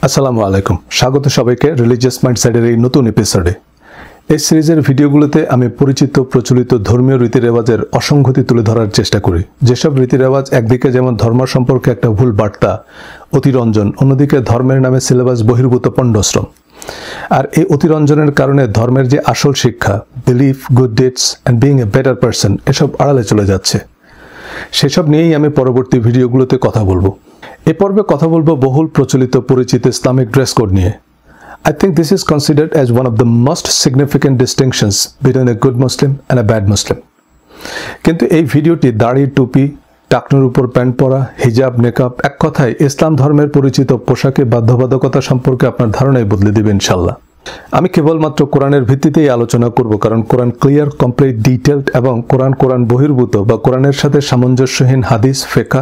আসসালামু আলাইকুম। স্বাগত সবাইকে রিলিজিয়াস মাইন্ডসেটের এই নতুন এপিসোডে। এই সিরিজের ভিডিওগুলোতে আমি পরিচিত প্রচলিত ধর্মীয় রীতিরেওয়াজের অসঙ্গতি তুলে ধরার চেষ্টা করি। যেসব রীতিরেওয়াজ একদিকে যেমন ধর্ম সম্পর্কে একটা ভুল বার্তা, অতিরঞ্জন, অন্যদিকে ধর্মের নামে সিলেবাস বহির্ভূত পণ্ডশ্রম। আর এই অতিরঞ্জনের কারণে ধর্মের যে আসল শিক্ষা, belief, good deeds and being a better person, এসব আড়ালে চলে যাচ্ছে। সেসব নিয়েই আমি পরবর্তী ভিডিওগুলোতে কথা বলবো। এ পর্বে কথা বলবো বহুল প্রচলিত পরিচিত ইসলামিক ড্রেস কোড নিয়ে। I think this is considered as one of the most significant distinctions between a good Muslim and a bad Muslim. কিন্তু এই ভিডিওটি দাড়ি, টুপি, টাকনুর উপর প্যান্ট পরা, হিজাব, নেকাব, এক কথায় ইসলাম ধর্মের পরিচিত পোশাকে বাধ্যবাধকতা সম্পর্কে আপনার ধারণাই বদলে দেবে ইনশাল্লাহ। আমি কেবলমাত্র কোরআনের ভিত্তিতেই আলোচনা করব, কারণ কোরআন ক্লিয়ার, কমপ্লিট, ডিটেলড এবং কোরআন বহির্ভূত বা কোরআনের সাথে সামঞ্জস্যহীন হাদিস, ফিকহ,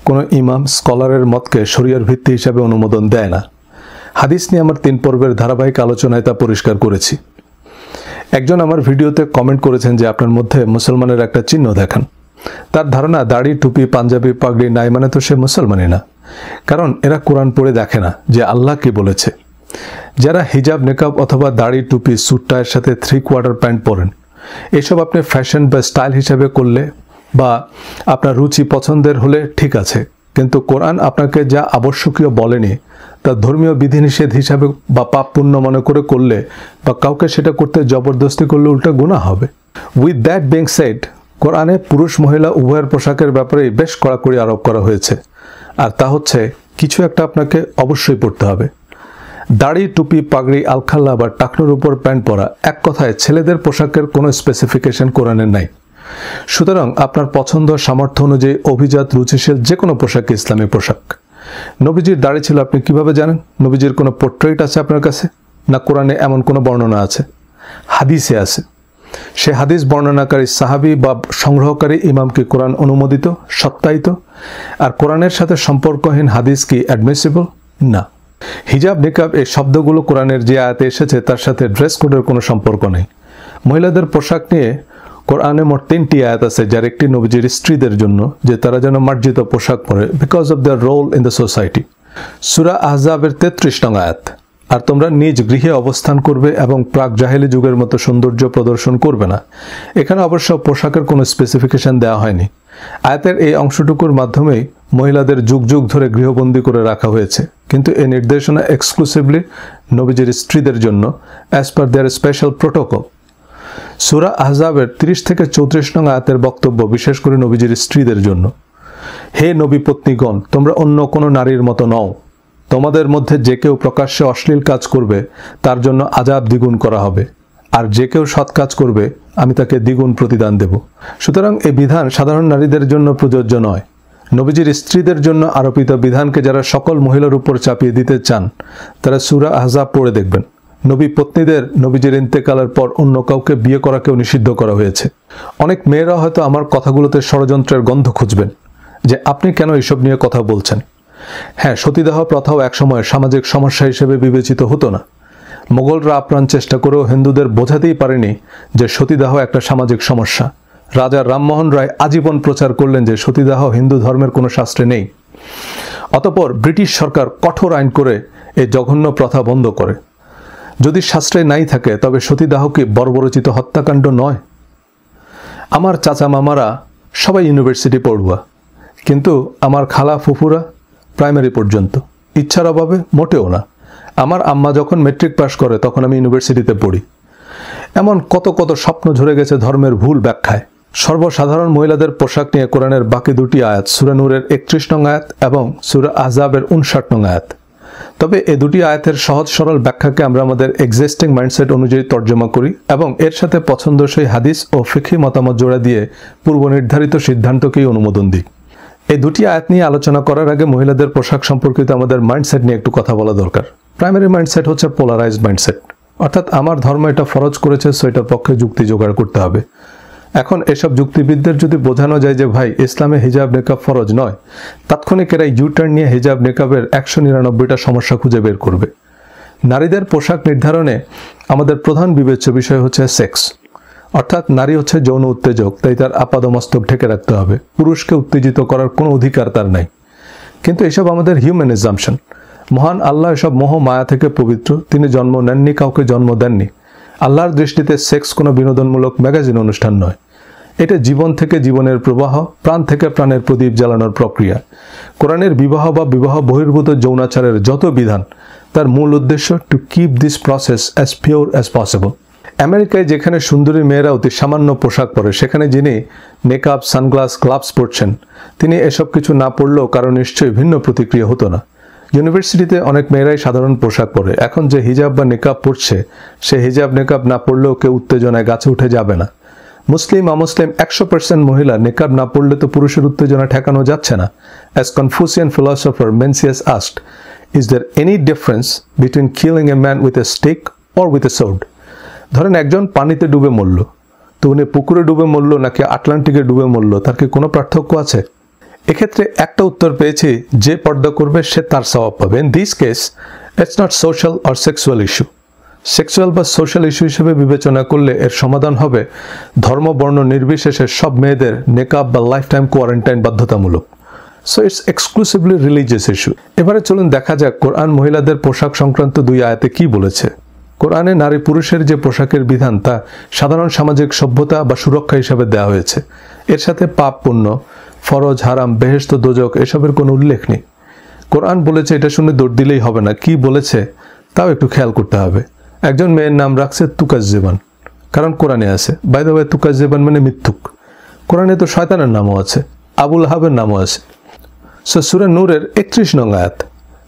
কোনো ইমাম, স্কলারের মতকে শরিয়ার ভিত্তি হিসাবে অনুমোদন দেয় না। হাদিস নিয়ে আমার 3 পর্বের ধারাবাহিক আলোচনায় তা পরিষ্কার করেছি। একজন আমার ভিডিওতে কমেন্ট করেছেন যে আপনার মধ্যে মুসলমানের একটা চিহ্ন দেখান। তার ধারণা দাড়ি, টুপি, পাঞ্জাবি, পাগড়ি নাই মানে তো সে মুসলমানই না, কারণ এরা কোরআন পড়ে দেখে না যে আল্লাহ কি বলেছে। যারা হিজাব, নেকাব অথবা দাড়ি, টুপি, স্যুট টাইয়ের সাথে 3/4 প্যান্ট পরেন, এসব আপনি ফ্যাশন বা স্টাইল হিসাবে করলে বা আপনার রুচি পছন্দের হলে ঠিক আছে, কিন্তু কোরআন আপনাকে যা আবশ্যকীয় বলেনি তা ধর্মীয় বিধিনিষেধ হিসাবে বা পাপ পুণ্য মনে করে করলে বা কাউকে সেটা করতে জবরদস্তি করলে উল্টা গুনাহ হবে। উইথ দ্যাট বিং সেড, কোরআনে পুরুষ মহিলা উভয়ের পোশাকের ব্যাপারে বেশ কড়াকড়ি আরোপ করা হয়েছে, আর তা হচ্ছে কিছু একটা আপনাকে অবশ্যই পড়তে হবে। দাড়ি, টুপি, পাগড়ি, আলখাল্লা বা টাকনুর উপর প্যান্ট পরা, এক কথায় ছেলেদের পোশাকের কোনো স্পেসিফিকেশন কোরআনের নাই। সুতরাং আপনার পছন্দ, সামর্থ্য অনুযায়ী অভিজাত, রুচিশীল যে কোনো পোশাক ইসলামী পোশাক। নবীজির দাড়ি ছিল আপনি কিভাবে জানেন? নবীজির কোনো পোর্ট্রেট আছে আপনার কাছে? না কোরআনে এমন কোনো বর্ণনা আছে? হাদিসে আছে। সে হাদিস বর্ণনাকারী সাহাবী বা সংগ্রহকারী ইমাম কি কোরআন অনুমোদিত, সত্যায়িত? আর কোরআনের সাথে সম্পর্কহীন হাদিস কি অ্যাডমিসিবল? না। হিজাব, নিকাব এই শব্দগুলো কোরআনের যে আয়াতে এসেছে তার সাথে ড্রেস কোডের কোনো সম্পর্ক নেই। মহিলাদের পোশাক নিয়ে কোরআনে মোট 3টি আয়াত আছে, যার একটি নবীজির স্ত্রীদের জন্য, যে তারা যেন মার্জিত পোশাক পরে because of their role in the society. সূরা আহজাবের 33 নং আয়াত, আর তোমরা নিজ গৃহে অবস্থান করবে এবং প্রাক জাহেলি যুগের মতো সৌন্দর্য প্রদর্শন করবে না। এখানে অবশ্য পোশাকের কোনো স্পেসিফিকেশন দেওয়া হয়নি। আয়াতের এই অংশটুকুর মাধ্যমেই মহিলাদের যুগ যুগ ধরে গৃহবন্দী করে রাখা হয়েছে, কিন্তু এই নির্দেশনা এক্সক্লুসিভলি নবীজির স্ত্রীদের জন্য অ্যাজ পার দেয়ার স্পেশাল প্রোটোকল। সূরা আহজাবের 30 থেকে 34 নং আয়াতের বক্তব্য বিশেষ করে নবীজির স্ত্রীদের জন্য। হে নবী পত্নীগণ, তোমরা অন্য কোনো নারীর মতো নও। তোমাদের মধ্যে যে কেউ প্রকাশ্যে অশ্লীল কাজ করবে তার জন্য আযাব দ্বিগুণ করা হবে, আর যে কেউ সৎ কাজ করবে আমি তাকে দ্বিগুণ প্রতিদান দেব। সুতরাং এই বিধান সাধারণ নারীদের জন্য প্রযোজ্য নয়। নবীজির স্ত্রীদের জন্য আরোপিত বিধানকে যারা সকল মহিলার উপর চাপিয়ে দিতে চান তারা সূরা আহজাব পড়ে দেখবেন। নবী পত্নীদের নবীজির ইন্তেকালের পর অন্য কাউকে বিয়ে করাকেও নিষিদ্ধ করা হয়েছে। অনেক মেয়েরা হয়তো আমার কথাগুলোতে ষড়যন্ত্রের গন্ধ খুঁজবেন যে আপনি কেন এসব নিয়ে কথা বলছেন। হ্যাঁ, সতীদাহ প্রথাও একসময় সামাজিক সমস্যা হিসেবে বিবেচিত হতো না। মোগলরা আপ্রাণ চেষ্টা করেও হিন্দুদের বোঝাতেই পারেনি যে সতীদাহ একটা সামাজিক সমস্যা। রাজা রামমোহন রায় আজীবন প্রচার করলেন যে সতীদাহ হিন্দু ধর্মের কোনো শাস্ত্রে নেই। অতঃপর ব্রিটিশ সরকার কঠোর আইন করে এই জঘন্য প্রথা বন্ধ করে। যদি শাস্ত্রে নাই থাকে তবে সতীদাহ কি বর্বরচিত হত্যাকাণ্ড নয়? আমার চাচা মামারা সবাই ইউনিভার্সিটি পড়ুয়া, কিন্তু আমার খালা ফুফুরা প্রাইমারি পর্যন্ত, ইচ্ছার অভাবে মোটেও না। আমার আম্মা যখন মেট্রিক পাস করে তখন আমি ইউনিভার্সিটিতে পড়ি। এমন কত কত স্বপ্ন ঝরে গেছে ধর্মের ভুল ব্যাখ্যায়। সর্বসাধারণ মহিলাদের পোশাক নিয়ে কোরআনের বাকি 2টি আয়াত, সূরা নূরের 31 নং আয়াত এবং সূরা আহজাবের 59 নং আয়াত। তবে এই 2টি আয়াতের সহজ সরল ব্যাখ্যাকে আমরা আমাদের এক্সিস্টিং মাইন্ডসেট অনুযায়ী তর্জমা করি এবং এর সাথে পছন্দসই হাদিস ও ফিকহি মতামত জোড়া দিয়ে পূর্ব নির্ধারিত সিদ্ধান্তকেই অনুমোদন দিই। এই 2টি আয়াত নিয়ে আলোচনা করার আগে মহিলাদের পোশাক সম্পর্কিত আমাদের মাইন্ডসেট নিয়ে একটু কথা বলা দরকার। প্রাইমারি মাইন্ডসেট হচ্ছে পোলারাইজড মাইন্ডসেট, অর্থাৎ আমার ধর্ম এটা ফরজ করেছে, সো এটার পক্ষে যুক্তি জোগাড় করতে হবে। এখন এসব যুক্তিবিদদের যদি বোঝানো যায় যে ভাই ইসলামে হিজাব নেকাব ফরজ নয়, তাৎক্ষণিক এরা ইউটার্ন নিয়ে হিজাব নেকাবের 199টা সমস্যা খুঁজে বের করবে। নারীদের পোশাক নির্ধারণে আমাদের প্রধান বিবেচ্য বিষয় হচ্ছে সেক্স, অর্থাৎ নারী হচ্ছে যৌন উত্তেজক, তাই তার আপাদমস্তক ঢেকে রাখতে হবে। পুরুষকে উত্তেজিত করার কোনো অধিকার তার নাই। কিন্তু এসব আমাদের হিউম্যান এজাম্পশন। মহান আল্লাহ এসব মোহ মায়া থেকে পবিত্র। তিনি জন্ম নেননি, কাউকে জন্ম দেননি। আল্লাহর দৃষ্টিতে সেক্স কোনো বিনোদনমূলক ম্যাগাজিন অনুষ্ঠান নয়। এটা জীবন থেকে জীবনের প্রবাহ, প্রাণ থেকে প্রাণের প্রদীপ জ্বালানোর প্রক্রিয়া। কোরআনের বিবাহ বা বিবাহ বহির্ভূত যৌনাচারের যত বিধান, তার মূল উদ্দেশ্য to keep this process as pure as possible. আমেরিকায় যেখানে সুন্দরী মেয়েরা অতি সামান্য পোশাক পরে, সেখানে যিনি মেকআপ, সানগ্লাস, গ্লাভস পরছেন, তিনি এসব কিছু না পড়লেও কারো নিশ্চয়ই ভিন্ন প্রতিক্রিয়া হতো না। ইউনিভার্সিটিতে অনেক মেয়েরাই সাধারণ পোশাক পরে। এখন যে হিজাব বা নিকাব পরছে, সে হিজাব নিকাব না পড়লেও কেউ উত্তেজনায় গাছে উঠে যাবে না। মুসলিম আমুসলিম 100% মহিলা নিকাব না পড়লে তো পুরুষের উত্তেজনা ঠেকানো যাচ্ছে না। As Confucian philosopher Mencius asked, is there any difference between killing a man with a stick or with a sword? ধরেন একজন পানিতে ডুবে মরল, তো উনি পুকুরে ডুবে মরল নাকি আটলান্টিকে ডুবে মরল, তার কি কোনো পার্থক্য আছে? এক্ষেত্রে একটা উত্তর পেয়েছি, যে পর্দা করবে সে তার সওয়াব পাবে। In this case it's not social or sexual issue. Sexual বা সোশ্যাল ইস্যু হিসেবে বিবেচনা করলে এর সমাধান হবে ধর্ম বর্ণ নির্বিশেষে সব মেয়েদের নেকাব বা লাইফ টাইম কোয়ারেন্টাইন বাধ্যতামূলক। So it's exclusively religious issue. এবারে চলুন দেখা যাক কোরআন মহিলাদের পোশাক সংক্রান্ত 2 আয়াতে কি বলেছে। কোরআনে নারী পুরুষের যে পোশাকের বিধান, তা সাধারণ সামাজিক সভ্যতা বা সুরক্ষা হিসাবে দেওয়া হয়েছে। এর সাথে পাপ পুণ্য, ফরজ হারাম, বেহেশত দোজক এসবের কোনো উল্লেখ নেই। কোরআন বলেছে, এটা শুনে দৌড় দিলেই হবে না, কি বলেছে তাও একটু খেয়াল করতে হবে। একজন মেয়ের নাম রাখছে তুকাজ্জেবান, কারণ কোরআনে আছে। বাই দ্য ওয়ে, তুকাজ্জেবান মানে মিথ্যুক। কোরআনে তো শয়তানের নামও আছে, আবুল হাবের নামও আছে। সো সূরা নূরের 31 নং আয়াত,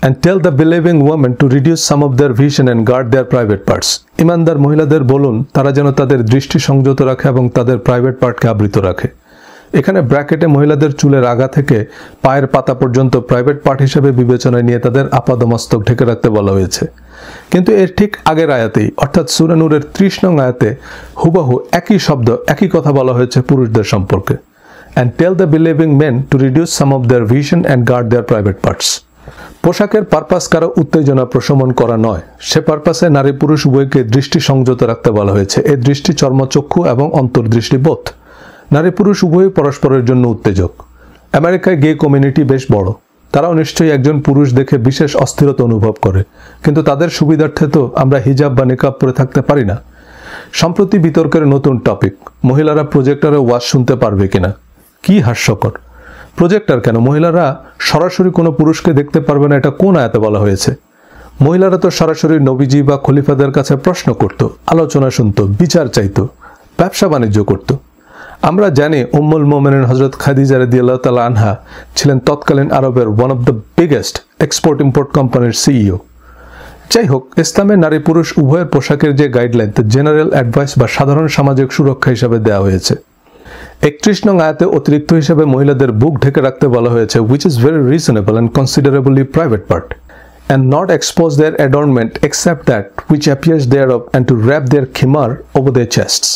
and tell the believing women to reduce some of their vision and guard their private parts. ইমানদার মহিলাদের বলুন তারা যেন তাদের দৃষ্টি সংযত রাখে এবং তাদের প্রাইভেট পার্টকে আবৃত রাখে। এখানে ব্র্যাকেটে মহিলাদের চুলের আগা থেকে পায়ের পাতা পর্যন্ত প্রাইভেট পার্ট হিসেবে বিবেচনায় নিয়ে তাদের আপাদমস্তক ঢেকে রাখতে বলা হয়েছে। কিন্তু এর ঠিক আগের আয়াতেই, অর্থাৎ সূরা নূরের 30 নং আয়াতে হুবহু একই শব্দ, একই কথা বলা হয়েছে পুরুষদের সম্পর্কে। and tell the believing men to reduce some of their vision and guard their private parts. পোশাকের পারপাস কারো উত্তেজনা প্রশমন করা নয়, সে পারপাসে নারী পুরুষ উভয়কে দৃষ্টি সংযত রাখতে বলা হয়েছে। এই দৃষ্টি চর্মচক্ষু এবং অন্তর্দৃষ্টি বোধ। নারী পুরুষ উভয়ই পরস্পরের জন্য উত্তেজক। আমেরিকায় গে কমিউনিটি বেশ বড়। তারাও নিশ্চয়ই একজন পুরুষ দেখে বিশেষ অস্থিরতা অনুভব করে, কিন্তু তাদের সুবিধার্থে তো আমরা হিজাব বা নিকাব পরে থাকতে পারি না। সম্প্রতি বিতর্কের নতুন টপিক, মহিলারা প্রজেক্টরে ওয়াজ শুনতে পারবে কিনা। কি হাস্যকর! প্রজেক্টর কেন? মহিলারা সরাসরি কোনো পুরুষকে দেখতে পারবে না, এটা কোন আয়াতে বলা হয়েছে? মহিলারা তো সরাসরি নবীজি বা খলিফাদের কাছে প্রশ্ন করত, আলোচনা শুনত, বিচার চাইত, ব্যবসা বাণিজ্য করত। আমরা জানি উম্মুল মুমিনিন হযরত খাদিজা রাদিয়াল্লাহু তাআলা আনহা ছিলেন তৎকালীন আরবের one of the biggest export import কোম্পানির সিইও। যাই হোক, ইসলামে নারী পুরুষ উভয়ের পোশাকের যে গাইডলাইন, তা জেনারেল অ্যাডভাইস বা সাধারণ সামাজিক সুরক্ষা হিসাবে দেওয়া হয়েছে। 31 নং আয়াতে অতিরিক্ত হিসেবে মহিলাদের বুক ঢেকে রাখতে বলা হয়েছে, which is very reasonable and considerably private part, and not expose their adornment except that which appears thereof, and to wrap their khimar over their chests.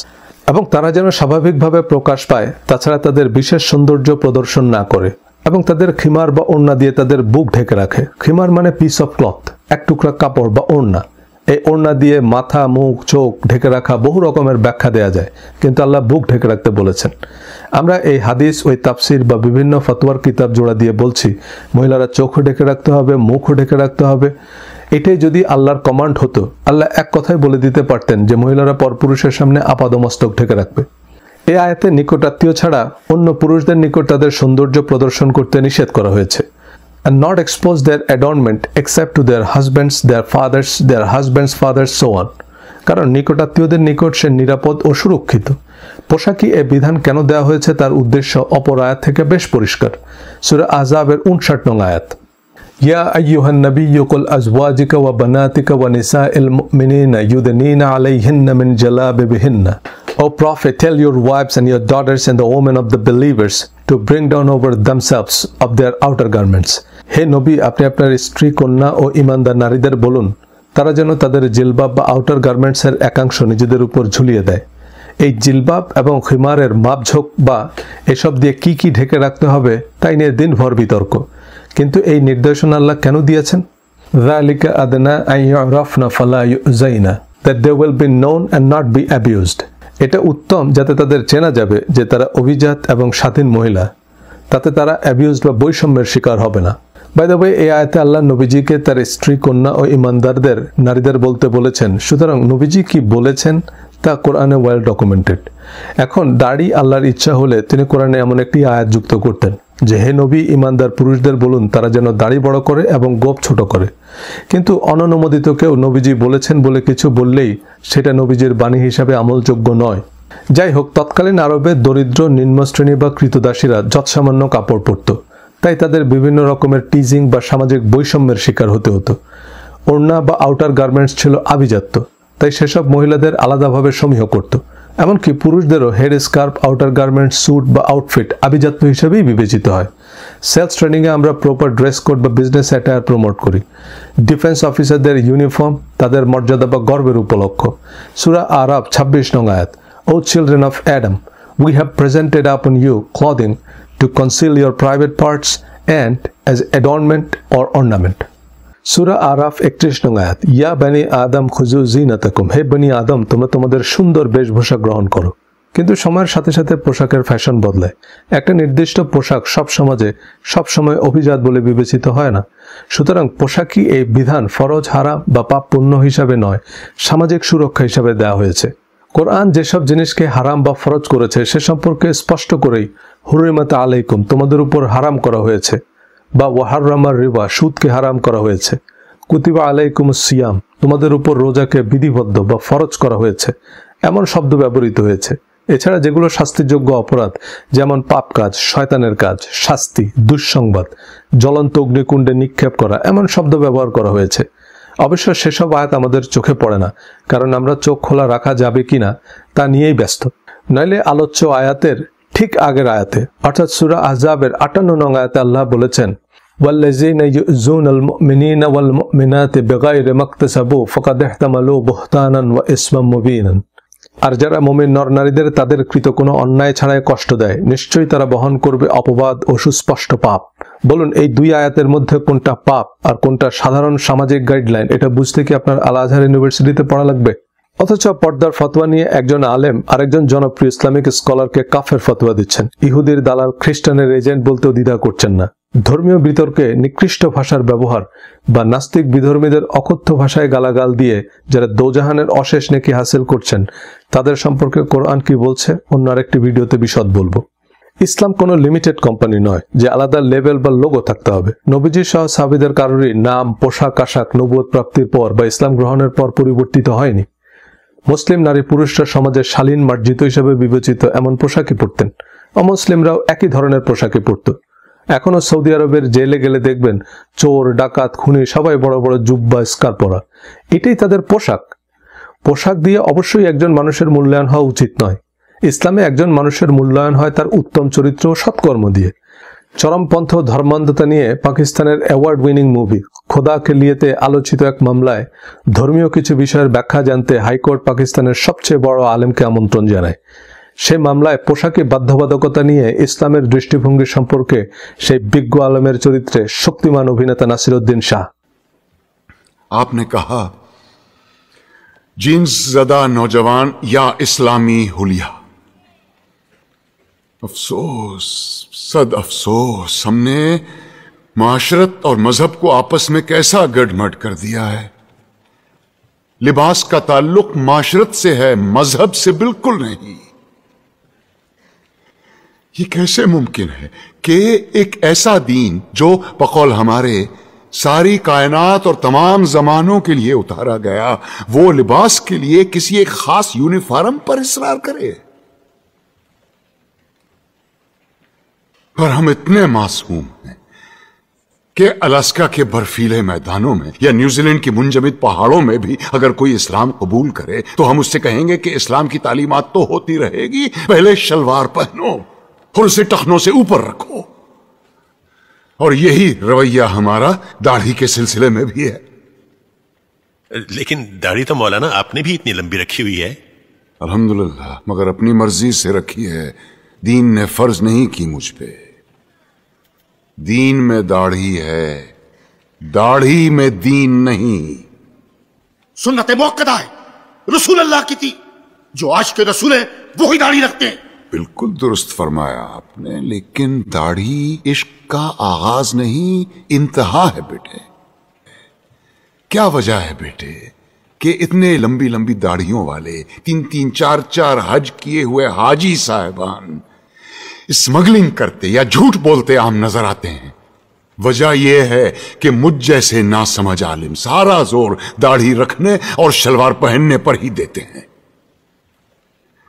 এবং তারা যেন স্বাভাবিকভাবে প্রকাশ পায়, তাছাড়া তাদের বিশেষ সৌন্দর্য প্রদর্শন না করে, এবং তাদের খিমার বা ওড়না দিয়ে তাদের বুক ঢেকে রাখে। খিমার মানে পিস অফ ক্লথ, এক টুকরা কাপড় বা ওড়না। এই ওড়না দিয়ে মাথা, মুখ, চোখ ঢেকে রাখা বহু রকমের ব্যাখ্যা দেয়া যায়, কিন্তু আল্লাহ বুক ঢেকে রাখতে বলেছেন। আমরা এই হাদিস, ওই তাফসির বা বিভিন্ন ফতোয়ার কিতাব জোড়া দিয়ে বলছি মহিলারা চোখও ঢেকে রাখতে হবে, মুখও ঢেকে রাখতে হবে। এটাই যদি আল্লাহর কমান্ড হতো, আল্লাহ এক কথায় বলে দিতে পারতেন যে মহিলারা পরপুরুষের সামনে আপাদমস্তক ঢেকে রাখবে। এই আয়াতে নিকটাত্মীয় ছাড়া অন্য পুরুষদের নিকট তাদের সৌন্দর্য প্রদর্শন করতে নিষেধ করা হয়েছে। and not expose their adornment except to their husbands, their fathers, their husbands' fathers, so on. কারণ নিকটাত্মীয়দের নিকট সে নিরাপদ ও সুরক্ষিত। পোশাকই এ বিধান কেন দেওয়া হয়েছে তার উদ্দেশ্য অপর আয়াত থেকে বেশ পরিষ্কার। সূরা আহজাবের 59 নং আয়াত, ইয়া আইয়ুহান নাবিয়্যু কুল আজওয়াজিকা ওয়া বানাতিকা ওয়া নিসাইল মুমিনিনা ইউদনিনা আলাইহিন্না মিন জালাবিবিহিন্না। O Prophet, tell your wives and your daughters and the women of the believers to bring down over themselves of their outer garments. হে নবী, আপনি আপনার স্ত্রী, কন্যা ও ঈমানদার নারীদের বলুন তারা যেন তাদের জিলবাব বা আউটার গার্মেন্টসের একাংশ নিজেদের উপর ঝুলিয়ে দেয়। এই জিলবাব এবং খিমারের মাপঝোঁক বা এসব দিয়ে কি কি ঢেকে রাখতে হবে তাই নিয়ে দিনভর বিতর্ক, কিন্তু এই নির্দেশনা আল্লাহ কেন দিয়েছেন? যালিকা আদনা আন ইউরাফনা ফালা ইউযাইনা, that they will be known and not be abused. এটা উত্তম যাতে তাদের চেনা যাবে যে তারা অভিজাত এবং স্বাধীন মহিলা, তাতে তারা অ্যাবিউজড বা বৈষম্যের শিকার হবে না। বাই দ্য ওয়ে, এই আয়াতে আল্লাহ নবীজিকে তার স্ত্রী, কন্যা ও ইমানদারদের নারীদের বলতে বলেছেন। সুতরাং নবীজি কি বলেছেন তা কোরআনে ওয়েল ডকুমেন্টেড। এখন দাড়ি আল্লাহর ইচ্ছা হলে তিনি কোরআনে এমন একটি আয়াত যুক্ত করতেন যে, হে নবী, ইমানদার পুরুষদের বলুন তারা যেন দাড়ি বড় করে এবং গোঁফ ছোট করে। কিন্তু অননুমোদিত কেউ নবীজি বলেছেন বলে কিছু বললেই সেটা নবীজির বাণী হিসাবে আমলযোগ্য নয়। যাই হোক, তৎকালীন আরবে দরিদ্র, নিম্নশ্রেণী বা কৃতদাসীরা যৎসামান্য কাপড় পরত, তাই তাদের বিভিন্ন রকমের টিজিং বা সামাজিক বৈষম্যের শিকার হতে হতো। ওড়না বা আউটার গার্মেন্টস ছিল আভিজাত্য, তাই সেসব মহিলাদের আলাদাভাবে সমীহ করত। এমনকি পুরুষদেরও head scarf, outer garments, suit বা আউটফিট আভিজাত্য হিসেবেই বিবেচিত হয়। সেলস ট্রেনিংয়ে আমরা প্রপার ড্রেস কোড বা বিজনেস অ্যাটায়ার প্রমোট করি। ডিফেন্স অফিসারদের ইউনিফর্ম তাদের মর্যাদা বা গর্বের উপলক্ষ। সূরা আরাফ 26 নং আয়াত, O children of Adam, we have presented upon you clothing to conceal your private parts and as adornment or ornament. সূরা আরাফ 31 নং আয়াত, ইয়া বনি আদম খুযু জিনাতাকুম, হে বনি আদম, তোমরা তোমাদের সুন্দর বেশভূষা গ্রহণ করো। কিন্তু সময়ের সাথে সাথে পোশাকের ফ্যাশন বদলায়। একটা নির্দিষ্ট পোশাক সব সমাজে সবসময় অভিজাত বলে বিবেচিত হয় না। সুতরাং পোশাকই এই বিধান ফরজ, হারাম বা পাপ পুণ্য হিসাবে নয়, সামাজিক সুরক্ষা হিসাবে দেওয়া হয়েছে। কোরআন যেসব জিনিসকে হারাম বা ফরজ করেছে সে সম্পর্কে স্পষ্ট করেই হুরিমাত আলাইকুম, তোমাদের উপর হারাম করা হয়েছে, বা ওয়াহাররামার রিবা, সুদকে হারাম করা হয়েছে। কুতিবা আলাইকুমুস সিয়াম, তোমাদের উপর রোজাকে বিধিবদ্ধ বা ফরজ করা হয়েছে, এমন শব্দ ব্যবহৃত হয়েছে। এছাড়া যেগুলো শাস্তিযোগ্য অপরাধ, যেমন পাপ কাজ, শয়তানের কাজ, শাস্তি, দুঃসংবাদ, জ্বলন্ত অগ্নিকুণ্ডে নিক্ষেপ করা, এমন শব্দ ব্যবহার করা হয়েছে। অবশ্য সেসব আয়াত আমাদের চোখে পড়ে না, কারণ আমরা চোখ খোলা রাখা যাবে কিনা তা নিয়েই ব্যস্ত। নইলে আলোচ্য আয়াতের ঠিক আগের আয়াতে, অর্থাৎ সূরা আহজাবের 58 নং আয়াতে আল্লাহ বলেছেন, ওয়াল্লাযীনা ইউযুনাল মুমিনিনা ওয়াল মুমিনাতি বিগাইরি মাকতাসাবু ফাকাদ ইহতামালু বুহতানান ওয়া ইসমান মুবিনান। আর যারা মুমিন নর নারীদের তাদের কৃত কোনো অন্যায় ছাড়াই কষ্ট দেয়, নিশ্চয়ই তারা বহন করবে অপবাদ ও সুস্পষ্ট পাপ। বলুন, এই দুই আয়াতের মধ্যে কোনটা পাপ আর কোনটা সাধারণ সামাজিক গাইডলাইন, এটা বুঝতে কি আপনার আল আজহার ইউনিভার্সিটিতে পড়া লাগবে? অথচ পর্দার ফতোয়া নিয়ে একজন আলেম আরেকজন জনপ্রিয় ইসলামিক স্কলারকে কাফের ফতোয়া দিচ্ছেন। ইহুদির দালাল, খ্রিস্টানের এজেন্ট বলতেও দ্বিধা করছেন না। ধর্মীয় বিতর্কে নিকৃষ্ট ভাষার ব্যবহার বা নাস্তিক বিধর্মীদের অকথ্য ভাষায় গালাগাল দিয়ে যারা দোজাহানের অশেষ নেকি হাসিল করছেন, তাদের সম্পর্কে কোরআন কি বলছে অন্য আরেকটি ভিডিওতে বিশদ বলবো। ইসলাম কোনো লিমিটেড কোম্পানি নয় যে আলাদা লেভেল বা লোগো থাকতে হবে। নবীজি সহ সাহাবীদের কারোরই নাম, পোশাক আশাক নবুয়ত প্রাপ্তির পর বা ইসলাম গ্রহণের পর পরিবর্তিত হয়নি। মুসলিম নারী পুরুষরা সমাজে শালীন মার্জিত হিসেবে বিবেচিত এমন পোশাকই পরতেন। অমুসলিমরাও একই ধরনের পোশাকই পরত। এখনো সৌদি আরবের জেলে গেলে দেখবেন চোর, ডাকাত, খুনি সবাই বড় বড় জুব্বা, স্কার্ফ পরা। এটাই তাদের পোশাক। পোশাক দিয়ে অবশ্যই একজন মানুষের মূল্যায়ন হওয়া উচিত নয়। ইসলামে একজন মানুষের মূল্যায়ন হয় তার উত্তম চরিত্র ও সৎকর্ম দিয়ে। চরমপন্থ ধর্মান্ধতা নিয়ে পাকিস্তানের অ্যাওয়ার্ড উইনিং মুভি খোদা কে লিয়েতে আলোচিত এক মামলায় ধর্মীয় কিছু বিষয়ের ব্যাখ্যা জানতে হাইকোর্ট পাকিস্তানের সবচেয়ে বড় আলেমকে আমন্ত্রণ জানায়। সে মামলায় পোশাকে বাধ্যবাধকতা নিয়ে ইসলামের দৃষ্টিভঙ্গি সম্পর্কে সেই বিজ্ঞ আলেমের চরিত্রে শক্তিমান অভিনেতা নাসিরউদ্দিন শাহ। आपने कहा जीन्स ज़दा नौजवान या इस्लामी हुलिया। अफसोस, सद अफसोस, हमने माशरत और मजहब को आपस में कैसा गड़मड़ कर दिया है। लिबास का ताल्लुक माशरत से है, मजहब से बिल्कुल नहीं। ये कैसे मुमकिन है कि एक ऐसा दीन जो बकौल हमारे सारी कायनात और तमाम जमानों के लिए उतारा गया, वो लिबास के लिए किसी एक खास यूनिफॉर्म पर इसरार करे। पर हम इतने मासूम हैं कि अलास्का के बर्फीले मैदानों में या न्यूजीलैंड की मुंजमद पहाड़ों में भी अगर कोई इस्लाम कबूल करे तो हम उससे कहेंगे कि इस्लाम की तालीमात तो होती रहेगी, पहले शलवार पहनो और उसे टखनों से ऊपर रखो। और यही रवैया हमारा दाढ़ी के सिलसिले में भी है। लेकिन दाढ़ी तो मौलाना आपने भी इतनी लंबी रखी हुई है। अल्हम्दुलिल्लाह, मगर अपनी मर्जी से रखी है। दीन ने फर्ज नहीं की मुझ पे। दीन में दाढ़ी है, दाढ़ी में दीन नहीं। सुन्नत मुअक्कदा है, रसूल अल्लाह की थी। जो आज के रसूल है वो ही दाढ़ी रखते हैं। बिल्कुल दुरुस्त फरमाया आपने, लेकिन दाढ़ी इश्क का आगाज नहीं, इंतहा है बेटे। क्या वजह है बेटे कि इतने लंबी लंबी दाढ़ियों वाले 3-3, 4-4 हज किए हुए हाजी साहिबान स्मगलिंग करते या झूठ बोलते आम नजर आते हैं? वजह यह है कि मुझ जैसे नासमझ आलिम सारा जोर दाढ़ी रखने और शलवार पहनने पर ही देते हैं।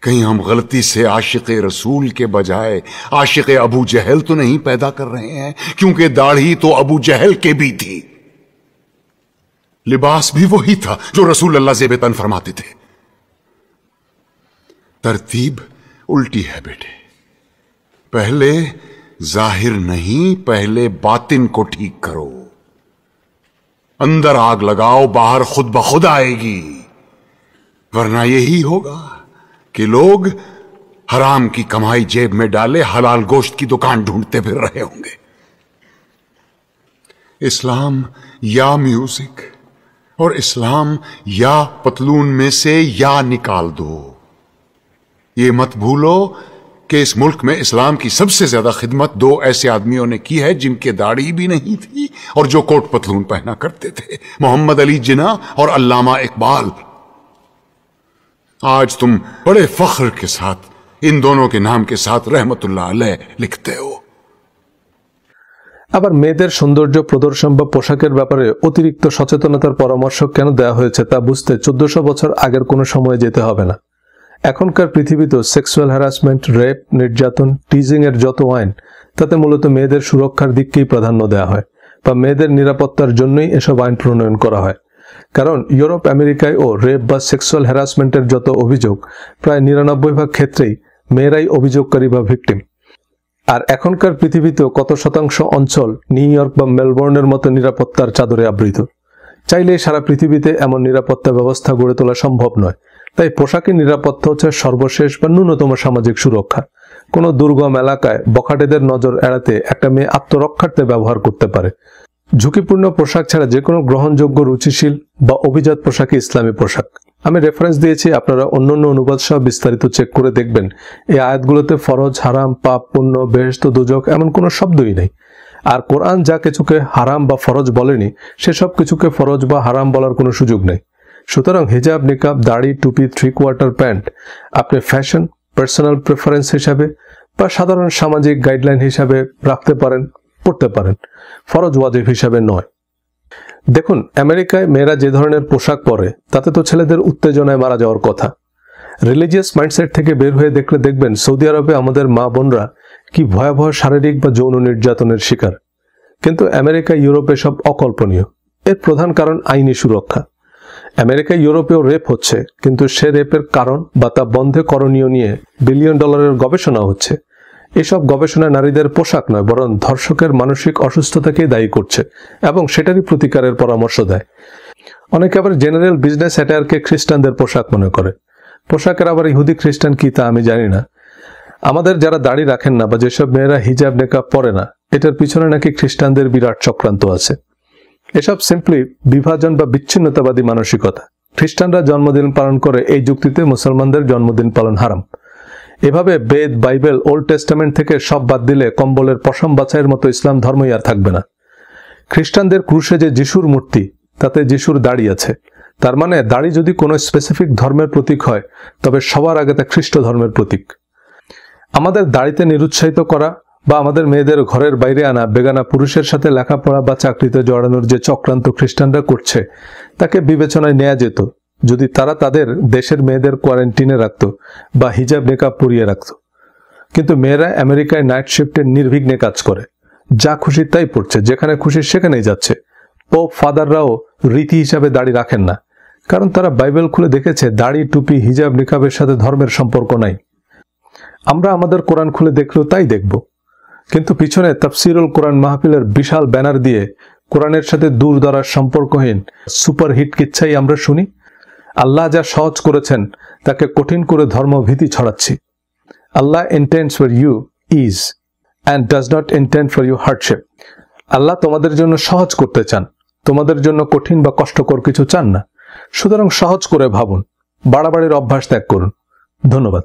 कहीं हम गलती से आशिक रसूल के बजाय आशिक अबू जहल तो नहीं पैदा कर रहे हैं? क्योंकि दाढ़ी तो अबू जहल के भी थी, लिबास भी वही था जो रसूल अल्लाह से बेतन फरमाते थे। तरतीब उल्टी है बेटे। पहले जाहिर नहीं, पहले बातिन को ठीक करो। अंदर आग लगाओ, बाहर खुद ब खुद आएगी। वरना यही होगा कि लोग हराम की कमाई जेब में डाले हलाल गोश्त की दुकान ढूंढते फिर रहे होंगे। इस्लाम या म्यूजिक और इस्लाम या पतलून में से या निकाल दो। ये मत भूलो कि इस मुल्क में इस्लाम की सबसे ज्यादा खिदमत 2 ऐसे आदमियों ने की है जिनके दाढ़ी भी नहीं थी और जो कोट पतलून पहना करते थे, मोहम्मद अली जिन्ना और अल्लामा इकबाल। आज तुम बड़े फख्र के साथ इन दोनों के नाम के साथ रहमतुल्लाह अलैह लिखते हो। আবার মেয়েদের সৌন্দর্য প্রদর্শন বা পোশাকের ব্যাপারে অতিরিক্ত সচেতনতার পরামর্শ কেন দেওয়া হয়েছে তা বুঝতে 1400 বছর আগের কোনো সময়ে যেতে হবে না। এখনকার পৃথিবীতে সেক্সুয়াল হ্যারাসমেন্ট, রেপ, নির্যাতন, টিজিং এর যত আইন, তাতে মূলত মেয়েদের সুরক্ষার দিককেই প্রাধান্য দেওয়া হয় বা মেয়েদের নিরাপত্তার জন্যই এসব আইন প্রণয়ন করা হয়। কারণ ইউরোপ আমেরিকায় ও রেপ বা সেক্সুয়াল হ্যারাসমেন্টের যত অভিযোগ, প্রায় 99% ক্ষেত্রেই মেয়েরাই অভিযোগকারী বা ভিকটিম। আর এখনকার পৃথিবীতেও কত শতাংশ অঞ্চল নিউ ইয়র্ক বা মেলবোর্নের মতো নিরাপত্তার চাদরে আবৃত। চাইলে সারা পৃথিবীতে এমন নিরাপত্তা ব্যবস্থা গড়ে তোলা সম্ভব নয়। তাই পোশাকের নিরাপত্তা হচ্ছে সর্বশেষ বা ন্যূনতম সামাজিক সুরক্ষা। কোনো দুর্গম এলাকায় বখাটেদের নজর এড়াতে একটা মেয়ে আত্মরক্ষার্থে ব্যবহার করতে পারে। ঝুঁকিপূর্ণ পোশাক ছাড়া যে কোনো গ্রহণযোগ্য, রুচিশীল বা অভিজাত পোশাকই ইসলামী পোশাক। আমি রেফারেন্স দিয়েছি, আপনারা অন্যান্য অনুবাদ সহ বিস্তারিত চেক করে দেখবেন। এই আয়াতগুলোতে ফরজ, হারাম, পাপ, পুণ্য, বেহেশত, দোজখ এমন কোনো শব্দই নেই। আর কোরআন যা কিছুকে হারাম বা ফরজ বলেনি, সেসব কিছুকে ফরজ বা হারাম বলার কোনো সুযোগ নেই। সুতরাং হিজাব, নিকাব, দাড়ি, টুপি, 3/4 প্যান্ট আপনি ফ্যাশন, পার্সোনাল প্রেফারেন্স হিসাবে বা সাধারণ সামাজিক গাইডলাইন হিসাবে রাখতে পারেন, পড়তে পারেন, ফরজ ওয়াজিব হিসাবে নয়। দেখুন, আমেরিকায় মেয়েরা যে ধরনের পোশাক পরে তাতে তো ছেলেদের উত্তেজনায় মারা যাওয়ার কথা। রিলিজিয়াস মাইন্ডসেট থেকে বের হয়ে দেখলে দেখবেন সৌদি আরবে আমাদের মা বোনরা কি ভয়াবহ শারীরিক বা যৌন নির্যাতনের শিকার। কিন্তু আমেরিকা, ইউরোপে সব অকল্পনীয়। এর প্রধান কারণ আইনি সুরক্ষা। আমেরিকা, ইউরোপেও রেপ হচ্ছে, কিন্তু সে রেপের কারণ বা তা বন্ধে করণীয় নিয়ে বিলিয়ন ডলারের গবেষণা হচ্ছে। এসব গবেষণা নারীদের পোশাক নয়, বরং ধর্ষকের মানসিক অসুস্থতাকেই দায়ী করছে এবং সেটারই প্রতিকারের পরামর্শ দেয়। অনেকে আবার জেনারেল বিজনেস অ্যাটায়ারকে খ্রিস্টানদের পোশাক মনে করে। পোশাকের আবার ইহুদি খ্রিস্টান কি তা আমি জানি না। আমাদের যারা দাড়ি রাখেন না বা যেসব মেয়েরা হিজাব নেকাব পরে না, এটার পিছনে নাকি খ্রিস্টানদের বিরাট চক্রান্ত আছে। এসব সিম্পলি বিভাজন বা বিচ্ছিন্নতাবাদী মানসিকতা। খ্রিস্টানরা জন্মদিন পালন করে, এই যুক্তিতে মুসলমানদের জন্মদিন পালন হারাম। এভাবে বেদ, বাইবেল, ওল্ড টেস্টামেন্ট থেকে সব বাদ দিলে কম্বলের পশম বাছাইয়ের মতো ইসলাম ধর্মই আর থাকবে না। খ্রিস্টানদের ক্রুশে যে যিশুর মূর্তি, তাতে যিশুর দাড়ি আছে। তার মানে দাড়ি যদি কোনো স্পেসিফিক ধর্মের প্রতীক হয়, তবে সবার আগে তা খ্রিস্ট ধর্মের প্রতীক। আমাদের দাড়িতে নিরুৎসাহিত করা বা আমাদের মেয়েদের ঘরের বাইরে আনা, বেগানা পুরুষের সাথে লেখাপড়া বা চাকরিতে জড়ানোর যে চক্রান্ত খ্রিস্টানরা করছে, তাকে বিবেচনায় নেওয়া যেত যদি তারা তাদের দেশের মেয়েদের কোয়ারেন্টিনে রাখত বা হিজাব নেকাব পরিয়ে রাখত। কিন্তু মেয়েরা আমেরিকায় নাইট শিফটে নির্বিঘ্নে কাজ করে, যা খুশি তাই পড়ছে, যেখানে খুশি সেখানেই যাচ্ছে। পোপ ফাদাররাও রীতি হিসাবে দাড়ি রাখেন না, কারণ তারা বাইবেল খুলে দেখেছে দাড়ি, টুপি, হিজাব, নিকাবের সাথে ধর্মের সম্পর্ক নাই। আমরা আমাদের কোরআন খুলে দেখলেও তাই দেখব, কিন্তু পিছনে তাফসিরুল কোরআন মাহফিলের বিশাল ব্যানার দিয়ে কোরআনের সাথে দূর দরাজ সম্পর্কহীন সুপারহিট কিচ্ছাই আমরা শুনি। আল্লাহ যা সহজ করেছেন তাকে কঠিন করে ধর্মভীতি ছড়াচ্ছি। আল্লাহ intends for you ease and does not intend for you hardship. আল্লাহ তোমাদের জন্য সহজ করতে চান, তোমাদের জন্য কঠিন বা কষ্টকর কিছু চান না। সুতরাং সহজ করে ভাবুন, বাড়াবাড়ির অভ্যাস ত্যাগ করুন। ধন্যবাদ।